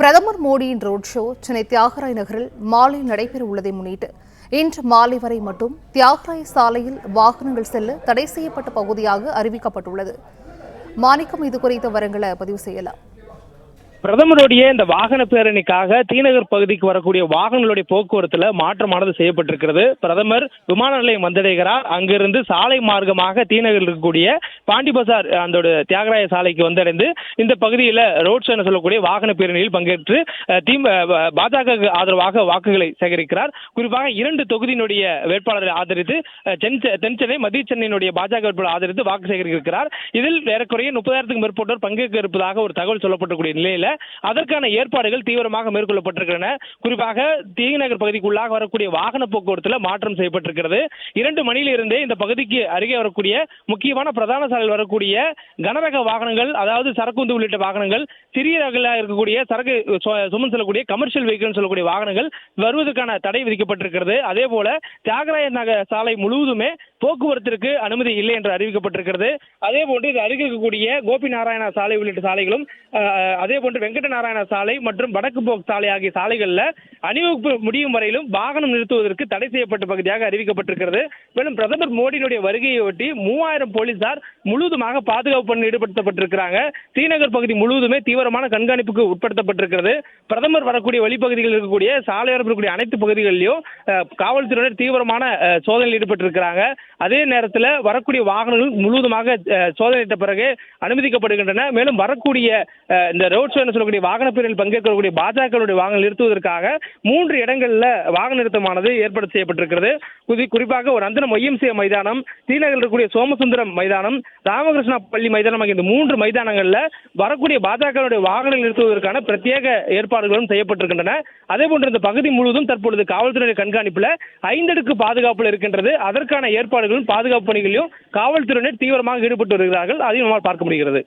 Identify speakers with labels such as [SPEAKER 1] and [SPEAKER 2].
[SPEAKER 1] பிரதமர் மோடியின் road show Chennai Thyagaraya நகரில் மாலை நடைபெற உள்ளதை முன்னிட்டு இன்று மாலை வரை மட்டும் தியாகராய சாலையில் வாகனங்கள் செல்ல தடை செய்யப்பட்ட பகுதியாக அறிவிக்கப்பட்டுள்ளது. மாணிக்கம் இது குறித்த விவரங்களை பதிவு செய்யலாம்.
[SPEAKER 2] பிரதமருடைய இந்த வாகன பேரணிக்காக தீநகர் பகுதிக்கு வரக்கூடிய வாகனங்களுடைய போக்குவரத்துல மாற்றமானது செய்யப்பட்டிருக்கிறது. பிரதமர் விமான நிலையம் வந்தடைகிறார். அங்கிருந்து சாலை மார்க்கமாக தீநகரில் இருக்கக்கூடிய பாண்டி பசார் அந்த தியாகராய சாலைக்கு வந்தடைந்து இந்த பகுதியில் ரோட் ஷோ சொல்லக்கூடிய வாகன பேரணியில் பங்கேற்று பாஜக ஆதரவாக வாக்குகளை சேகரிக்கிறார். குறிப்பாக 2 தொகுதியினுடைய வேட்பாளரை ஆதரித்து தென் சென்னை, மத்திய சென்னையினுடைய பாஜக வேட்பாளர் ஆதரித்து வாக்கு சேகரிக்கிறார். இதில் ஏறக்குறைய 30,000க்கும் மேற்பட்டோர் பங்கேற்க இருப்பதாக ஒரு தகவல் சொல்லப்படக்கூடிய நிலையில அதற்கான ஏற்பாடுகள் தீவிரமாக மேற்கொள்ளப்பட்டிருக்கின்றன. குறிப்பாக தீநகர் பகுதிக்குள்ளாக வரக்கூடிய வாகன போக்குவரத்துல மாற்றம் செய்யப்பட்டிருக்கிறது. 2 மணியிலிருந்தே இந்த பகுதிக்கு அருகே வரக்கூடிய முக்கியமான பிரதான சாலையில் வரக்கூடிய கனரக வாகனங்கள், அதாவது சரக்குந்து உள்ளிட்ட வாகனங்கள், சிறிய ரகங்களாக இருக்கக்கூடிய சரக்கு சுமந்து செல்லக்கூடிய கமர்ஷியல் வெஹிக்கிள் சொல்லக்கூடிய வாகனங்கள் வருவதற்கான தடை விதிக்கப்பட்டிருக்கிறது. அதே போல தியாகராய நகர் சாலை முழுவதுமே போக்குவரத்திற்கு அனுமதி இல்லை என்று அறிவிக்கப்பட்டிருக்கிறது. அதே போன்று இது அருகே இருக்கக்கூடிய கோபி நாராயணா சாலை உள்ளிட்ட சாலைகளும், அதே போன்று வெங்கட நாராயண சாலை மற்றும் வடக்கு போக்கு சாலை ஆகிய சாலைகளில் அணிவகுப்பு முடியும் வரையிலும் வாகனம் நிறுத்துவதற்கு தடை செய்யப்பட்ட பகுதியாக அறிவிக்கப்பட்டிருக்கிறது. மேலும் பிரதமர் மோடியினுடைய வருகையை ஒட்டி 3000 போலீசார் முழுவதுமாக பாதுகாப்பு பணி ஈடுபடுத்தப்பட்டிருக்கிறாங்க. தீநகர் பகுதி முழுவதுமே தீவிரமான கண்காணிப்புக்கு உட்படுத்தப்பட்டிருக்கிறது. பிரதமர் வரக்கூடிய வழிப்பகுதிகளில் இருக்கக்கூடிய சாலையோரம் இருக்கக்கூடிய அனைத்து பகுதிகளிலும் காவல்துறையினர் தீவிரமான சோதனையில் ஈடுபட்டிருக்கிறாங்க. அதே நேரத்தில் வரக்கூடிய வாகனங்கள் முழுவதுமாக சோதனையிட்ட பிறகு அனுமதிக்கப்படுகின்றன. மேலும் வரக்கூடிய இந்த ரோட் ஷோ சொல்லக்கூடிய வாகன பேரணியில் பங்கேற்கக்கூடிய பாஜக வாகனம் நிறுத்துவதற்காக 3 இடங்களில் வாகன நிறுத்தமானது ஏற்பாடு செய்யப்பட்டிருக்கிறது. குறிப்பாக ஒரு அந்தனம் YMCA மைதானம், தீநகரில் இருக்கக்கூடிய சோமசுந்தரம் மைதானம், ராமகிருஷ்ணா பள்ளி மைதானம் ஆகிய இந்த 3 மைதானங்களில் வரக்கூடிய பாஜக வாகனம் நிறுத்துவதற்கான பிரத்யேக ஏற்பாடுகளும் செய்யப்பட்டிருக்கின்றன. அதே போன்று இந்த பகுதி முழுவதும் தற்பொழுது காவல்துறை கண்காணிப்பில் 5 அடுக்கு பாதுகாப்பில் இருக்கின்றது. அதற்கான ஏற்பாடுகளும் பாதுகாப்பு பணிகளிலும் காவல்துறையினர் தீவிரமாக ஈடுபட்டு வருகிறார்கள். அதையும் நம்மால் பார்க்க முடிகிறது.